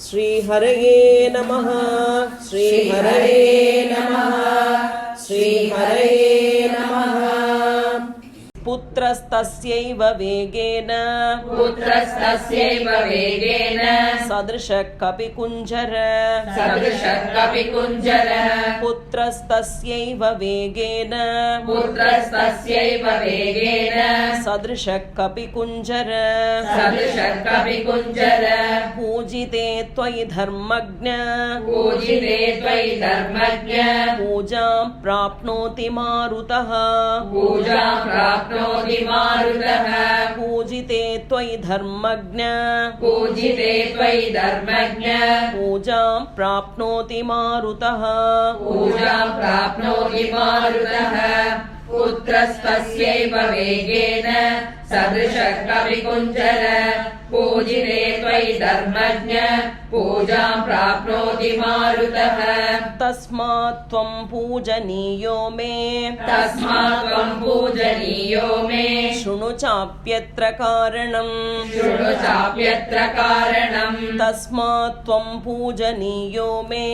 श्रीहरये नमः श्रीहरये नमः श्रीहरये नमः। पुत्रस्तस्यैव वेगेन सदृशः कपिकुञ्जर पुत्रस्तस्यैव वेगेन सदृशः कपिकुञ्जर पूजिते त्वयि धर्मज्ञ पूजां प्राप्नोति मारुतः पूजिते त्वयि धर्मज्ञ पूजां प्राप्नोति मारुतः पुत्रस्तस्यैव वेगेन सदृशः कपिकुञ्जर पूजिते त्वयि धर्मज्ञ पूजां प्राप्नोति मारुतः। तस्मात् त्वं पूजनीयो मे शृणु चाप्यत्र कारणम् तस्मात् त्वं पूजनीयो मे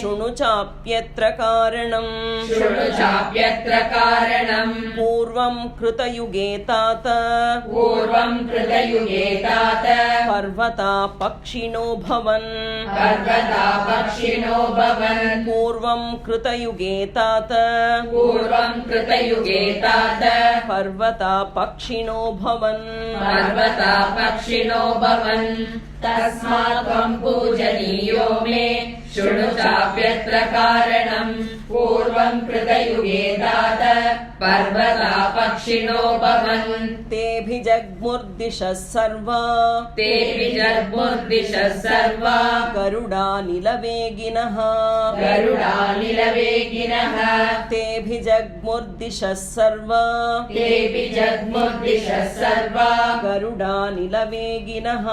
शृणु चाप्यत्र कारणम् पूर्वं कृतयुगे तात पर्वता पक्षिणो भवन् पूर्वं कृतयुगे तात पर्वता पक्षिणो भवन् तस्मात् त्वं पूजनीयो मे शृणु चाप्यत्र कारणम् पूर्वं कृतयुगे तात पर्वता पक्षिणो भवन् तेऽभिजग्मुर्दिशः सर्वा गरुडानिलवेगिनः तेऽभिजग्मुर्दिशः सर्वा गरुडानिलवेगिनः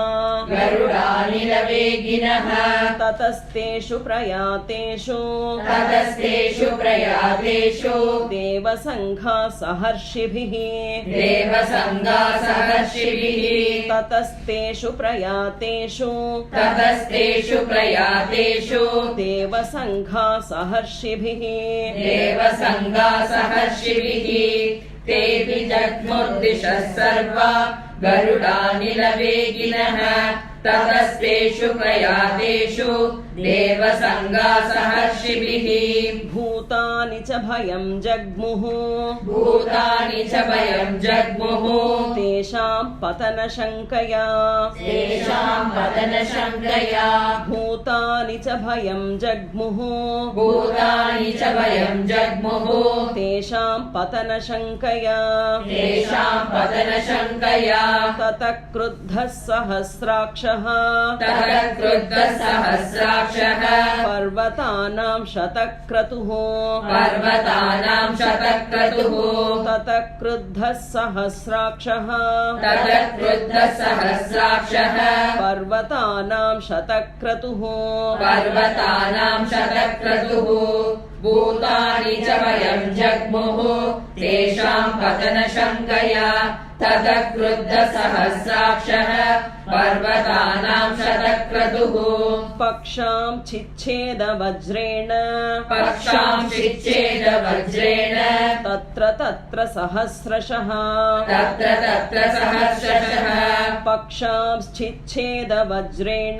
ततस्तेषु प्रयातेषु देवसङ्घा सहर्षिभिः ततस्तेषु प्रयातेषु देवसङ्घा सहर्षिभिः तेऽपि जग्मुर्दिशः सर्वा गरुडानिलवेगिनः ततस्तेषु प्रयातेषु देवसङ्गा सहर्षिभिः भूतानि च भयं जग्मुः तेषां पतनशङ्कया भूतानि च भयं जग्मुः तेषां पतनशङ्कया ततः क्रुद्धः सहस्राक्षः पर्वतानां शतक्रतुः ततः क्रुद्धः सहस्राक्षः पर्वतानां शतक्रतुः भूतानि च वयं जग्मुः तेषां पतनशङ्कया ततः क्रुद्धसहस्राक्षः पर्वतानां शतक्रतुः पक्षां छिच्छेद वज्रेण तत्र तत्र सहस्रशः पक्षां छिच्छेद वज्रेण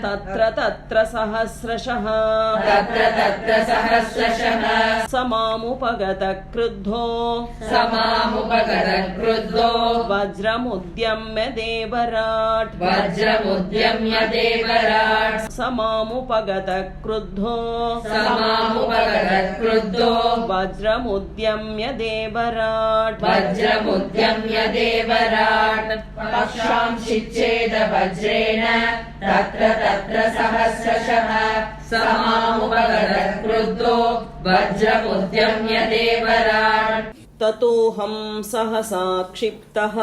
तत्र तत्र सहस्रशः समामुपगतः क्रुद्धो वज्रमुद्यम्य देवराट् समामुपगतः क्रुद्धो वज्रमुद्यम्य देवराट् पक्षां छिच्छेद वज्रेण तत्र तत्र सहस्रशः समामुपगतः क्रुद्धो वज्रमुद्यम्य देवराट् ततोऽहं सहसा क्षिप्तः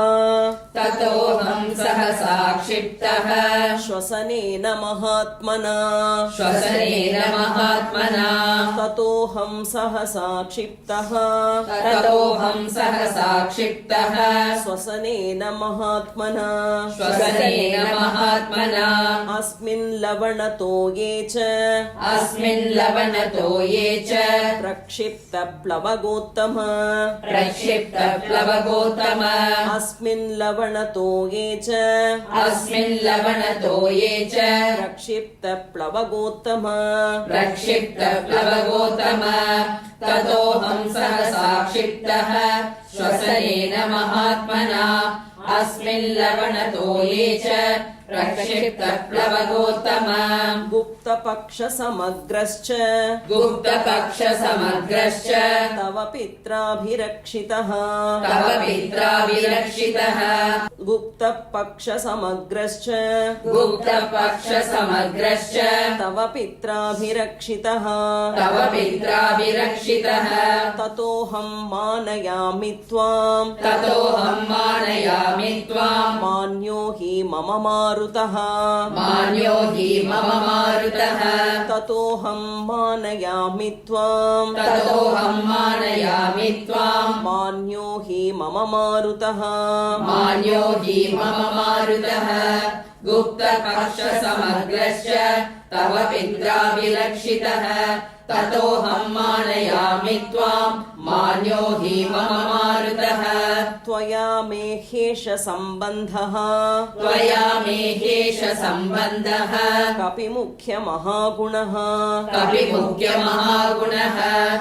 ततोऽहं सहसा क्षिप्तः श्वसनेन महात्मना श्वसनेन महात्मना ततोऽहं सहसा क्षिप्तः ततोऽहं सहसा क्षिप्तः श्वसनेन महात्मना श्वसनेन महात्मना अस्मिन् लवणतो ये च अस्मिन् लवणतो ये च प्रक्षिप्तप्लवगोत्तम प्रक्षिप्तप्लवगोत्तम अस्मिन् लवणतो ये च अस्मिन् लवणतो ये च प्रक्षिप्तप्लवगोत्तम प्रक्षिप्तप्लवगोत्तम ततोऽहं सहसा क्षिप्तः श्वसनेन महात्मना अस्मिन् लवणतो ये च प्रक्षिप्तप्लवगोत्तम गुप्तपक्षसमग्रश्च गुप्तपक्षसमग्रश्च तव पित्राभिरक्षितः तव पित्राभिरक्षितः गुप्तपक्षसमग्रश्च गुप्तपक्षसमग्रश्च तव पित्राभिरक्षितः तव पित्राभिरक्षितः ततोऽहं मानयामि त्वाम् ततोऽहं मानयामि त्वाम् मान्यो हि मम मारुतः मान्यो हि मम मारुतः ततोऽहं मानयामि त्वाम् ततोऽहं मानयामि त्वाम् मान्यो हि मम मारुतः मान्यो हि मम मारुतः गुप्तपक्षसमग्रश्च तव पित्राभिरक्षितः ततोऽहं मानयामि त्वाम् मान्यो हि मम मारुतः त्वया मे ह्येष सम्बन्धः त्वया मे ह्येष सम्बन्धः कपि मुख्यमहागुणः कपि मुख्यमहागुणः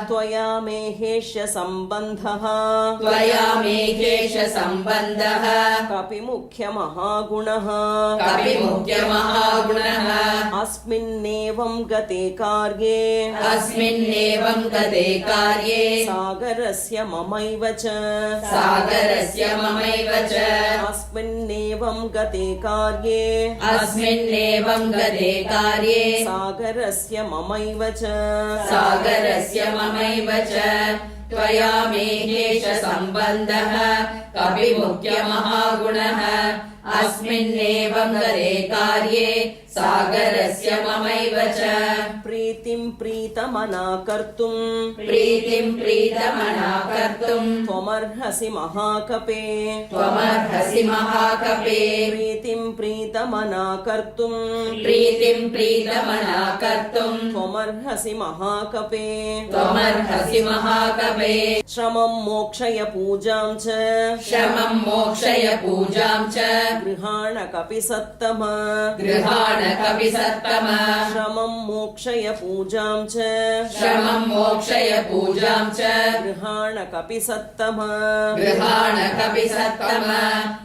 त्वया मे ह्येष सम्बन्धः त्वया मे ह्येष सम्बन्धः कपि मुख्यमहागुणः कपि मुख्यमहागुणः अस्मिन्नेवं गते कार्ये अस्मिन्नेवं गते कार्ये सागरस्य ममैव च सागरस्य ममैव च अस्मिन्नेवं गते कार्ये अस्मिन्नेवं गते कार्ये सागरस्य ममैव च सागरस्य ममैव च त्वया मे ह्येष सम्बन्धः कपि मुख्यमहागुणः अस्मिन्नेवं गते कार्ये सागरस्य ममैव च प्रीतिं प्रीतमना कर्तुं प्रीतिं प्रीतमना कर्तुम् त्वमर्हसि महाकपे त्वमर्हसि महाकपे प्रीतिं प्रीतमना कर्तुं प्रीतिं प्रीतमना कर्तुम् त्वमर्हसि महाकपे त्वमर्हसि महाकपे श्रमं मोक्षय पूजां च श्रमं मोक्षय पूजां च गृहाण कपि सत्तम गृहाण कपि सत्तम श्रमं मोक्षय पूजां च श्रमं मोक्षय पूजां च गृहाण कपि सत्तम गृहाण कपि सत्तम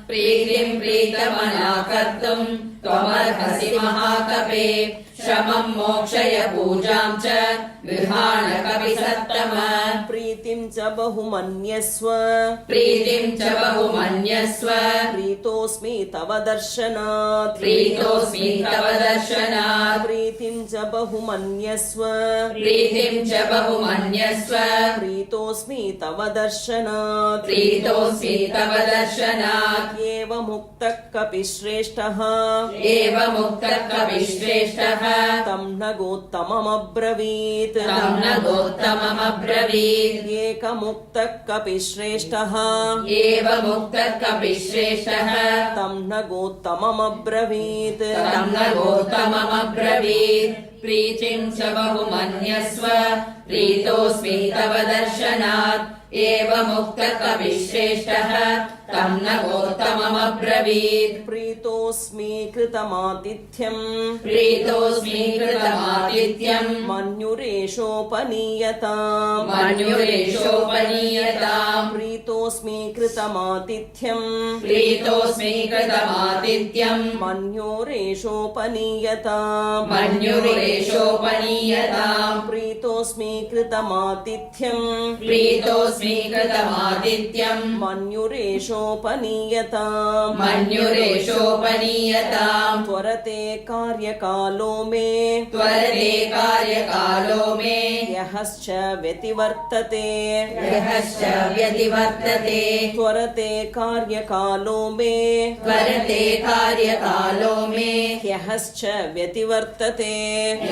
प्रीतिं प्रीतमना कर्तुम् त्वमर्हसि महाकपे श्रमं मोक्षय पूजां च गृहाण कपि सत्तम प्रीतिं च बहुमन्यस्व प्रीतिं च बहुमन्यस्व प्रीतोऽस्मि तव दर्शनात् प्रीतोऽस्मि तव दर्शनात् प्रीतिं च बहुमन्यस्व प्रीतिं च बहुमन्यस्व प्रीतोऽस्मि तव दर्शनात् प्रीतोऽस्मि तव दर्शनात् एवमुक्तः कपि श्रेष्ठः एवमुक्तः कपि श्रेष्ठः तं न गोत्तममब्रवीत् तं न गोत्तममब्रवीत् एकमुक्तः कपि श्रेष्ठः एवमुक्तः कपि श्रेष्ठः तं न गोत्तममब्रवीत् तं न गोत्तममब्रवीत् प्रीतिं च बहुमन्यस्व प्रीतोऽस्मि तव दर्शनात् एवमुक्तः कपि श्रेष्ठः तं न गोत्तममब्रवीत् प्रीतोऽस्मि कृतमातिथ्यम् प्रीतोऽस्मि कृतमातिथ्यम् मन्युरेषोपनीयताम् मन्युरेषोपनीयताम् प्रीतोऽस्मि कृतमातिथ्यम् प्रीतोऽस्मि कृतमातिथ्यम् मन्योरेषोपनीयताम् मन्युरेषोपनीयताम् प्रीतोऽस्मि कृतमातिथ्यम् प्रीतोऽस्मि कृतमातिथ्यम् मन्युरेषोपनीयताम् मन्युरेषोपनीयताम् त्वरते कार्यकालो मे त्वरते कार्यकालो मे यहश्च व्यतिवर्तते यहश्च व्यतिवर्तते त्वरते कार्यकालो मे त्वरते कार्यकालो मे ह्यश्च व्यतिवर्तते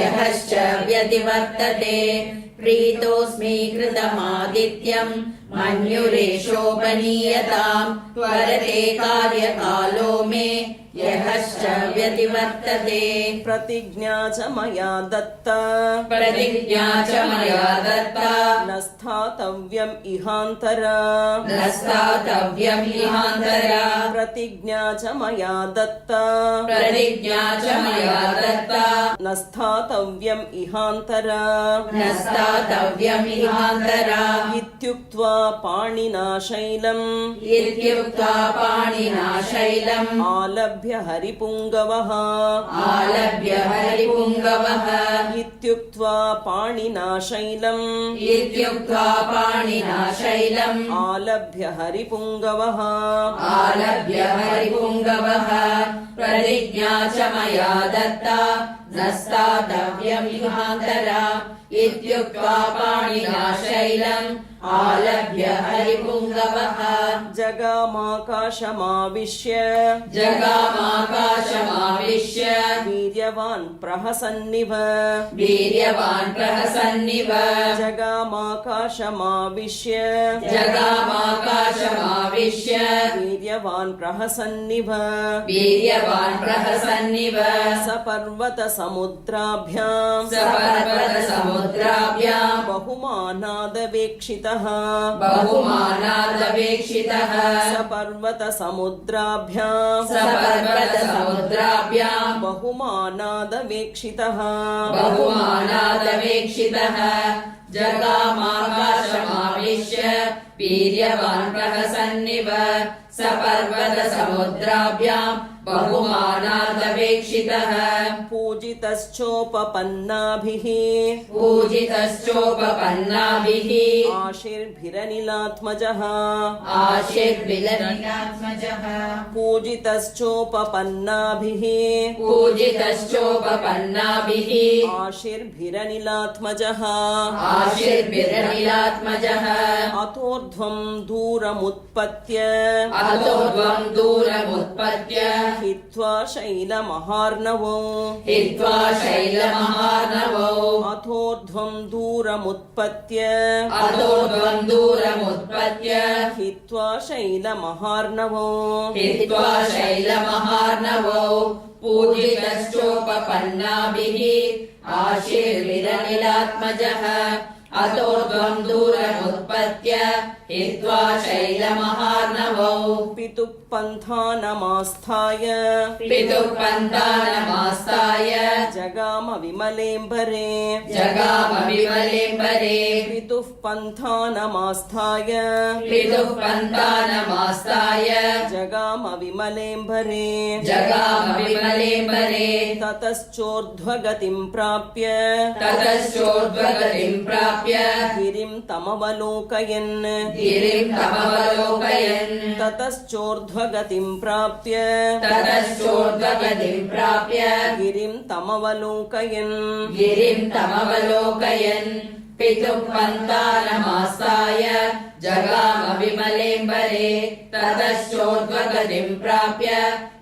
यहश्च व्यतिवर्तते प्रीतोऽस्मि कृतमादित्यम् मन्युरेषोपनीयताम् त्वरते कार्यकालो मे यहश्च व्यतिवर्तते प्रतिज्ञा च मया दत्ता प्रतिज्ञा च मया दत्ता न स्थातव्यम् इहान्तरा न स्थातव्यम् इहान्तरा प्रतिज्ञा च मया दत्ता प्रतिज्ञा च मया दत्ता न स्थातव्यम् इहान्तरा न स्थातव्यम् इहान्तरा इत्युक्त्वा पाणिना शैलम् इत्युक्त्वा पाणिना शैलम् आलभ्य हरिपुङ्गवः आलभ्य हरिपुङ्गवः इत्युक्त्वा पाणिना शैलम् इत्युक्त्वा पाणिना शैलम् आलभ्य हरिपुङ्गवः आलभ्य हरिपुङ्गवः प्रतिज्ञा च मया दत्ता न स्थातव्यम् इहान्तरा इत्युक्त्वा पाणिना शैलम् आलभ्य हरिपुङ्गवः जगामाकाशमाविश्य जगामाकाशमाविश्य वीर्यवान् प्रहसन्निव वीर्यवान् प्रहसन्निव जगामाकाशमाविश्य जगामाकाशमाविश्य वीर्यवान् प्रहसन्निव वीर्यवान् प्रहसन्निव सपर्वतसमुद्राभ्याम् सपर्वतसमुद्राभ्याम् बहुमानादवेक्षितः बहुमानादवेक्षितः सपर्वतसमुद्राभ्याम् सपर्वतसमुद्राभ्याम् बहुमानादवेक्षितः बहुमानादवेक्षितः जगामाकाशमाविश्य वीर्यवान् प्रहसन्निव सपर्वतसमुद्राभ्याम् बहुमानादवेक्षितः पूजितश्चोपपन्नाभिः पूजितश्चोपपन्नाभिः आशीर्भिरनिलात्मजः आशीर्भिरनिलात्मजः पूजितश्चोपपन्नाभिः पूजितश्चोपपन्नाभिः आशीर्भिरनिलात्मजः आशीर्भिरनिलात्मजः अतोर्ध्वम् दूरमुत्पत्य अतोर्ध्वम् दूरमुत्पत्य हित्वा शैलमहार्णवो हित्वा शैलमहार्णवो अथोर्ध्वम् दूरमुत्पत्य अतोर्ध्वम् दूरमुत्पत्य हित्वा शैलमहार्णवो हित्वा शैलमहार्णवो पूजितश्चोपपन्नाभिः आशीर्भिरनिलात्मजः अतोर्ध्वम् दूरमुत्पत्य हित्वा शैलमहार्णवो पितुः पन्थानमास्थाय पितुः पन्थानमास्ताय जगाम विमलेम्बरे जगाम विमलेम्बरे पितुः पन्थानमास्थाय पितुः पन्थानमास्ताय जगाम विमलेम्बरे जगाम विमलेम्बरे ततश्चोर्ध्वगतिम् प्राप्य ततश्चोर्ध्वगतिम् प्राप्य गिरिम् तमवलोकयन् गिरिम् तमवलोकयन् ततश्चोर्ध्वगतिम् प्राप्य ततश्चोर्ध्वगतिम् प्राप्य गिरिम् तमवलोकयन् गिरिम् तमवलोकयन् पितुः पन्थानमास्ताय जगाम विमलेम्बरे ततश्चोर्ध्वगतिम् प्राप्य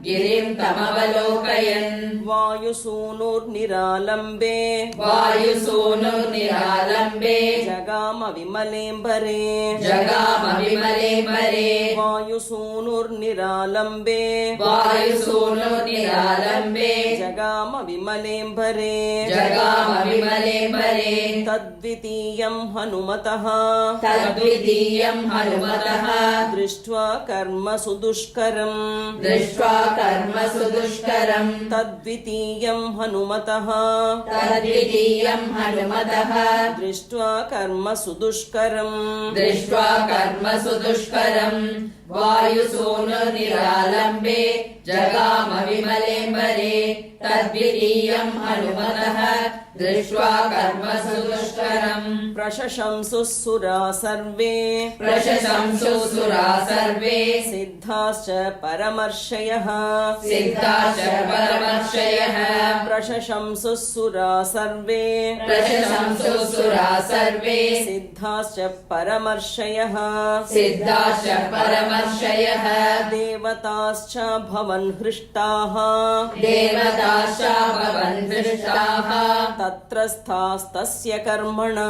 गिरिम् तमवलोकयन् वायुसूनुर्निरालम्बे वायुसूनुर्निरालम्बे जगाम विमलेम्बरे जगाम विमलेम्बरे वायुसूनुर्निरालम्बे वायुसूनुर्निरालम्बे जगाम विमलेम्बरे जगाम विमलेम्बरे तद्वितीयम् हनुमतः तद्वितीयम् हनुमतः दृष्ट्वा कर्म सुदुष्करम् दृष्ट्वा कर्म सुदुष्करम् तद्वितीयम् हनुमतः तद्वितीयम् हनुमतः दृष्ट्वा कर्म सुदुष्करम् दृष्ट्वा कर्म सुदुष्करम् वायुसूनुर्निरालम्बे जगाम विमलेम्बरे तद्वितीयम् हनुमतः दृष्ट्वा कर्मसु दुष्करम् प्रशशंसुः सर्वे प्रशशंसुसुरा सर्वे सिद्धाश्च परमर्षयः सिद्धाश्च परमर्षयः प्रशशंसुः सर्वे प्रशशंसुसुरा सर्वे सिद्धाश्च परमर्षयः सिद्धाश्च परमर्षयः देवताश्च भवन् हृष्टाः देवताश्च भवन् हृष्टाः तत्रस्थास्तस्य कर्मणा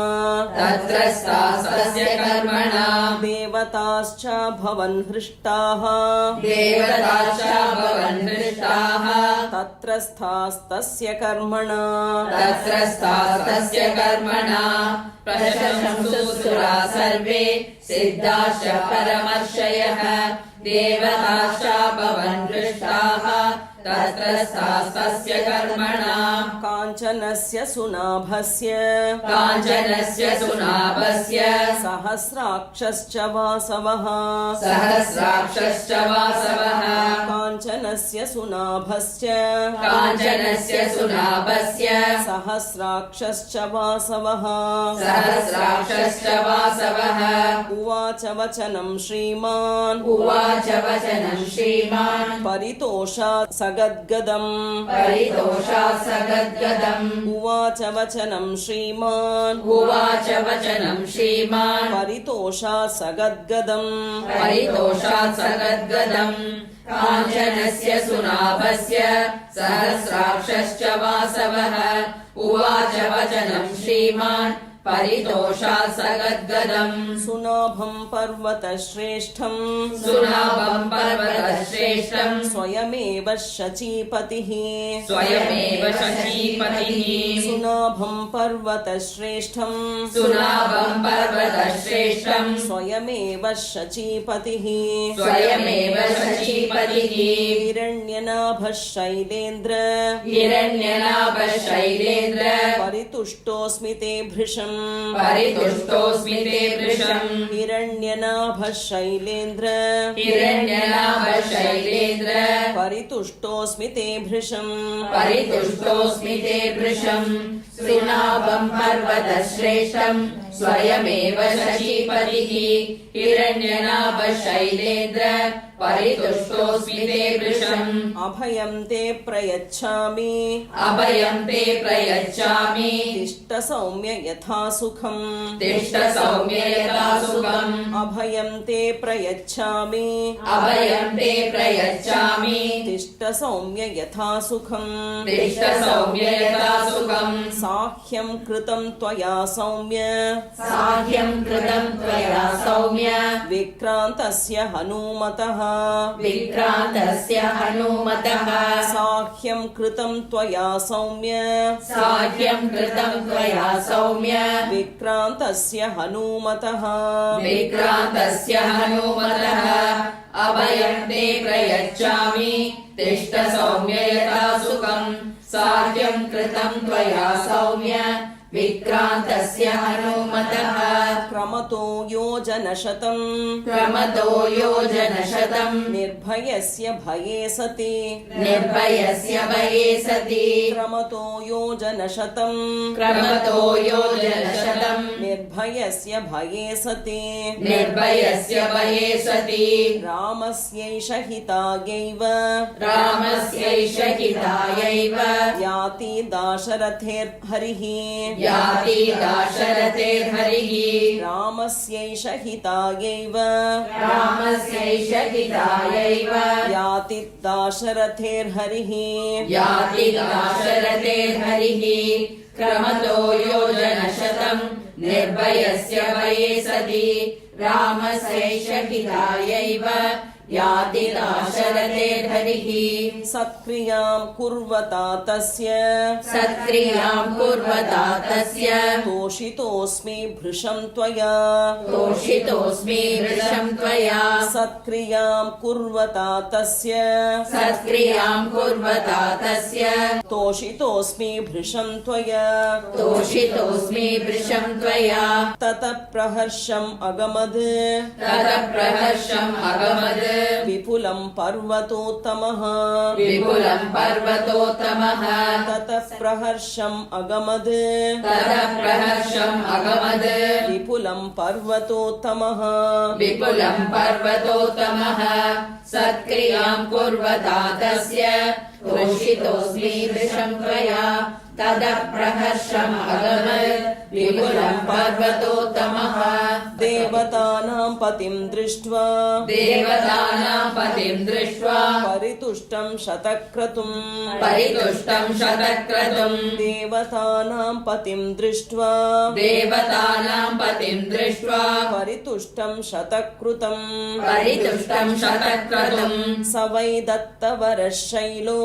तत्रस्थास्तस्य कर्मणा देवताश्च भवन् हृष्टाः देवताश्च भवन् हृष्टाः तत्रस्थास्तस्य कर्मणा तत्रस्थास्तस्य कर्मणा प्रशंसुसुरा सर्वे सिद्धाश्च परमर्षयः देवताश्च भवन् हृष्टाः तत्रस्थास्तस्य कर्मणा काञ्चनस्य सुनाभस्य काञ्चनस्य सुनाभस्य सहस्राक्षश्च वासवः सहस्राक्षश्च वासवः काञ्चनस्य सुनाभस्य काञ्चनस्य सुनाभस्य सहस्राक्षश्च वासवः सहस्राक्षश्च वासवः उवाच वचनं श्रीमान् उवाच वचनं श्रीमान् परितोषात् सगद्गदम् परितोषात् सगद्गदम् उवाच वचनं श्रीमान् उवाच वचनं श्रीमान् परितोषात् सगद्गदम् परितोषात् सगद्गदम् काञ्चनस्य सुनाभस्य सहस्राक्षश्च वासवः उवाच वचनं श्रीमान् परितोषात् सगद्गदम् सुनाभं पर्वतश्रेष्ठम् सुनाभम् पर्वतश्रेष्ठम् स्वयमेव शचीपतिः स्वयमेव शचीपतिः सुनाभं पर्वतश्रेष्ठम् सुनाभम् पर्वतश्रेष्ठम् स्वयमेव शचीपतिः स्वयमेव शचीपतिः हिरण्यनाभः शैलेन्द्र हिरण्यनाभः शैलेन्द्र परितुष्टोऽस्मि ते भृशम् परितुष्टोऽस्मि ते वृषम् हिरण्यनाभः शैलेन्द्र हिरण्यनाभः शैलेन्द्र परितुष्टोऽस्मि ते भृशम् परितुष्टोऽस्मि ते वृषम् सुनाभम् पर्वतश्रेष्ठम् स्वयमेव शचीपतिः हिरण्यनाभः शैलेन्द्र परितुष्टोऽस्मि ते वृषम् अभयं ते प्रयच्छामि अभयम् ते प्रयच्छामि तिष्ठ सौम्य यथा सुखम् तिष्ठ सौम्य यथा सुखम् अभयं ते प्रयच्छामि अभयम् ते प्रयच्छामि तिष्ठ सौम्य यथा सुखम् तिष्ठ सौम्य यथा सुखम् साह्यं कृतं त्वया सौम्य साह्यम् कृतम् त्वया सौम्य विक्रान्तस्य हनूमतः विक्रान्तस्य हनूमतः साह्यं कृतं त्वया सौम्य साह्यम् कृतम् त्वया सौम्य विक्रान्तस्य हनूमतः विक्रान्तस्य हनूमतः अभयम् ते प्रयच्छामि तिष्ठ सौम्य यथा सुखम् साह्यम् कृतम् त्वया सौम्य विक्रान्तस्य हनूमतः क्रमतो योजनशतम् क्रमतो योजनशतम् निर्भयस्य भये सति निर्भयस्य भये सति क्रमतो योजनशतम् क्रमतो योजनशतम् निर्भयस्य भये सति निर्भयस्य भये सति रामस्यैष हितायैव रामस्यैष हितायैव याति दाशरथेर्हरिः याति दाशरथेर्हरिः रामस्यैष हितायैव रामस्यैष हितायैव याति दाशरथेर्हरिः याति दाशरथेर्हरिः क्रमतो योजनशतम् निर्भयस्य भये सति रामस्यैष हितायैव याति दाशरथेर्हरिः सत्क्रियां कुर्वता तस्य सत्क्रियाम् कुर्वता तस्य तोषितोऽस्मि भृशं त्वया तोषितोऽस्मि वृषम् त्वया सत्क्रियां कुर्वता तस्य सत्क्रियाम् कुर्वता तस्य तोषितोऽस्मि भृशं त्वया तोषितोऽस्मि वृषम् त्वया ततः प्रहर्षम् अगमद् ततः प्रहर्षम् अगमद् विपुलं पर्वतोत्तमः विपुलं पर्वतोत्तमः ततः प्रहर्षम् अगमद् विपुलं पर्वतोत्तमः विपुलं पर्वतोत्तमः सत्क्रियां कुर्वता तस्य तोषितोऽस्मि वृषं त्वया ततः प्रहर्षम् अगमद् विपुलं पर्वतोत्तमः देवतानां पतिं दृष्ट्वा परितुष्टं शतक्रतुम् देवतानां पतिं दृष्ट्वा परितुष्टं शतक्रतुम् स वै दत्तवरशैलो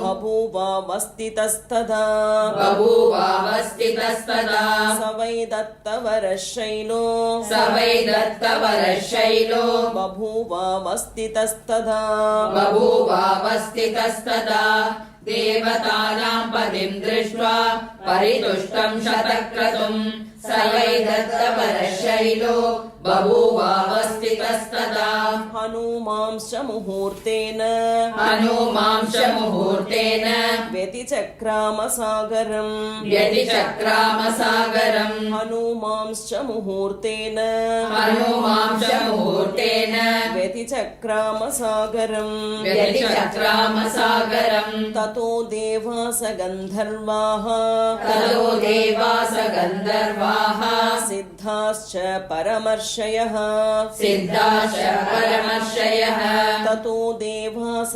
बभूवावस्थितस्तदा स वै दत्तवरशैलो बभूवावस्थितस्तदा देवतानां पतिं दृष्ट्वा परितुष्टं शतक्रतुम् स वै दत्तवरशैलो बभूवावस्थितस्तदा हनूमांश्च मुहूर्तेन व्यतिचक्रामसागरम् हनूमांश्च मुहूर्तेन व्यतिचक्रामसागरम् ततो देवास गन्धर्वाः सिद्धाश्च परमर्षयः ततो देवास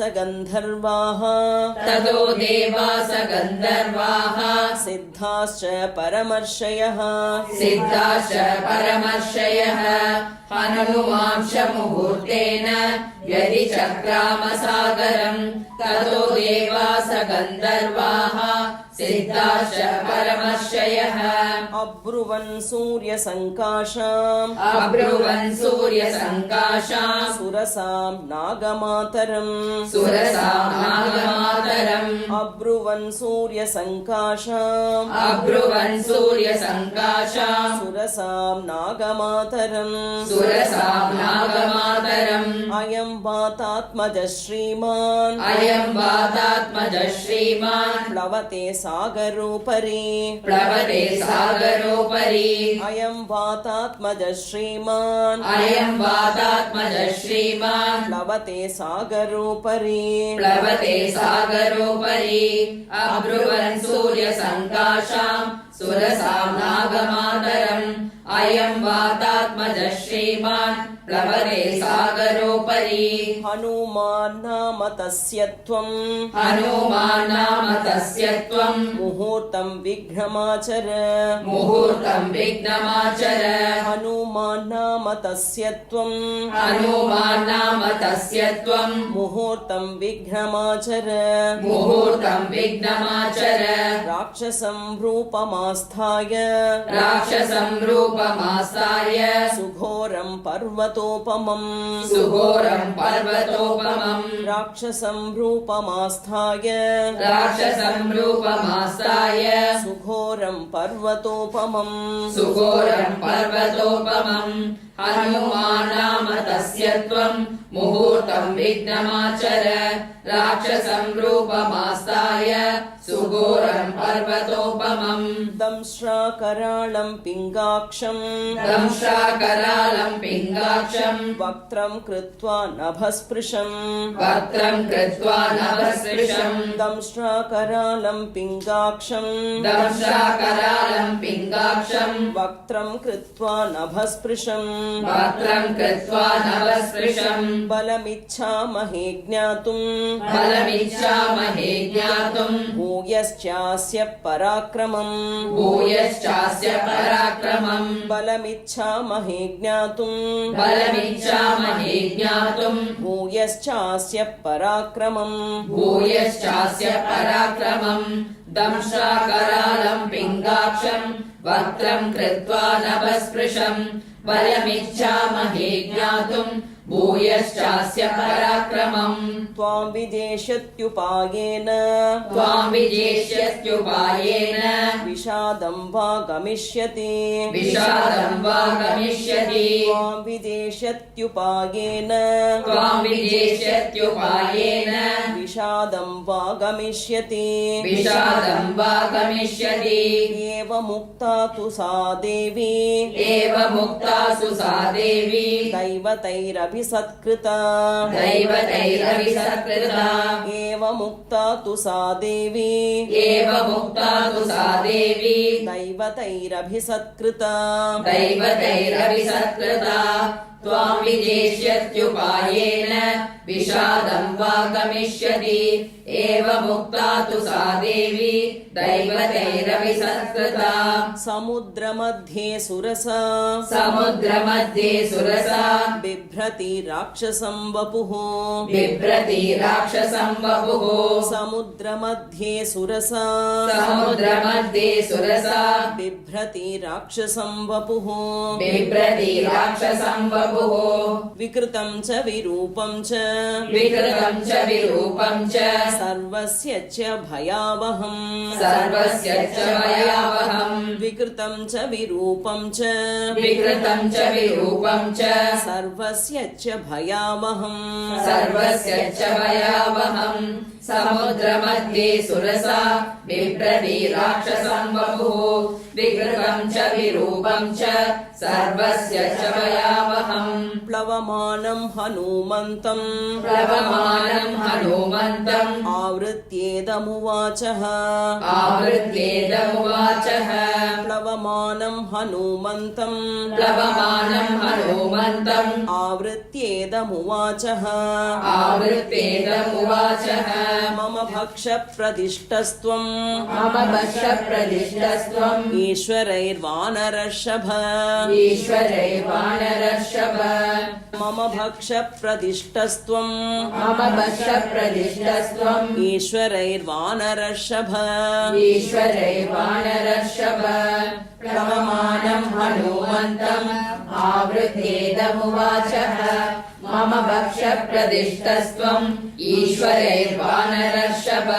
गन्धर्वाः सिद्धाश्च परमर्षयः हनुमांश मुहूर्तेन व्यतिचक्रामसागरम् ततो देवास गन्धर्वाः सिद्धाश्च परमर्षयः अब्रुवन् सूर्यसङ्काशाम् सुरसां नागमातरम् अब्रुवन् सूर्यसङ्काशाम् सुरसां नागमातरम् अयं वातात्मजः श्रीमान् प्लवते सागरोपरि अयं वातात्मजः श्रीमान् प्लवते सागरोपरि अब्रुवन् सूर्यसङ्काशां सुरसां नागमातरम् अयं वातात्मजः श्रीमान् प्लवते सागरोपरि हनुमान् नाम तस्य त्वम् मुहूर्तं विघ्नमाचर हनुमान् नाम तस्य त्वम् मुहूर्तं विघ्नमाचर राक्षसं रूपमास्थाय सुघोरं पर्वतोपमम् राक्षसं रूपमास्थाय सुघोरं पर्वतोपमम् हनुमान् नाम तस्य त्वम् मुहूर्तं विघ्नमाचर राक्षसं रूपमास्ताय सुघोरं पर्वतोपमम् दंश्राकराळं पिङ्गाक्षम् वक्त्रं कृत्वा नभस्पृशम् दंश्राकराळं पिङ्गाक्षम् वक्त्रं कृत्वा नभस्पृशम् बलमिच्छामहे ज्ञातुम् भूयश्चास्य पराक्रमम् बलमिच्छामहे ज्ञातुम् भूयश्चास्य पराक्रमम् दंश्राकरालं पिङ्गाक्षं वक्त्रं कृत्वा नभस्पृशम् बलमिच्छामहे ज्ञातुम् भूयश्चास्य पराक्रमम् त्वां विजेष्यत्युपायेन त्वां विजेष्यत्युपायेन विषादं वा गमिष्यति विषादं वा गमिष्यति त्वां विजेष्यत्युपायेन त्वां विजेष्यत्युपायेन विषादं वा गमिष्यति विषादं वा गमिष्यति एवमुक्ता तु सा देवी एवमुक्ता सा देवी दैवतैरभिसत्कृता दैवतैरभिसत्कृता एवमुक्ता तु सा देवी एवमुक्ता सा देवी दैवतैरभिसत्कृता दैवतैरभिसत्कृता त्वां विजेष्यत्युपायेन विषादं वा गमिष्यति एवमुक्ता तु सा देवी दैवतैरभिसत्कृता समुद्रमध्ये सुरसा समुद्रमध्ये सुरसा बिभ्रति राक्षसं वपुः बिभ्रति राक्षसं वपुः समुद्रमध्ये सुरसा समुद्रमध्ये सुरसा बिभ्रति राक्षसं वपुः बिभ्रति राक्षसं वपुः विकृतं च विरूपं च विकृतं च विरूपं च सर्वस्य च भयावहम् सर्वस्य च भयावहम् विकृतं च विरूपं च विकृतं च विरूपं च सर्वस्य च भयावहम् सर्वस्य च भयावहम् समुद्रमध्ये सुरसा बिभ्रति राक्षसं वपुः विकृतं च विरूपं च सर्वस्य च भयावहम् प्लवमानं हनूमन्तं प्लवमानं हनूमन्तम् आवृत्येदमुवाचः आवृत्येदमुवाचः प्लवमानं हनूमन्तं प्लवमानं हनूमन्तम् आवृत्येदमुवाचः आवृत्येदमुवाचः मम भक्षप्रदिष्टस्त्वं मम भक्षप्रदिष्टस्त्वम् ईश्वरैर्वानरर्षभ ईश्वरैर्वानरर्षभ मम भक्षप्रदिष्टस्त्वं मम भक्षप्रदिष्टस्त्वम् ईश्वरैर्वानरर्षभ ईश्वरैर्वानरर्षभ प्लवमानं हनूमन्तम् आवृत्येदमुवाचः मम भक्षप्रदिष्टस्त्वम् ईश्वरैर्वानरर्षभ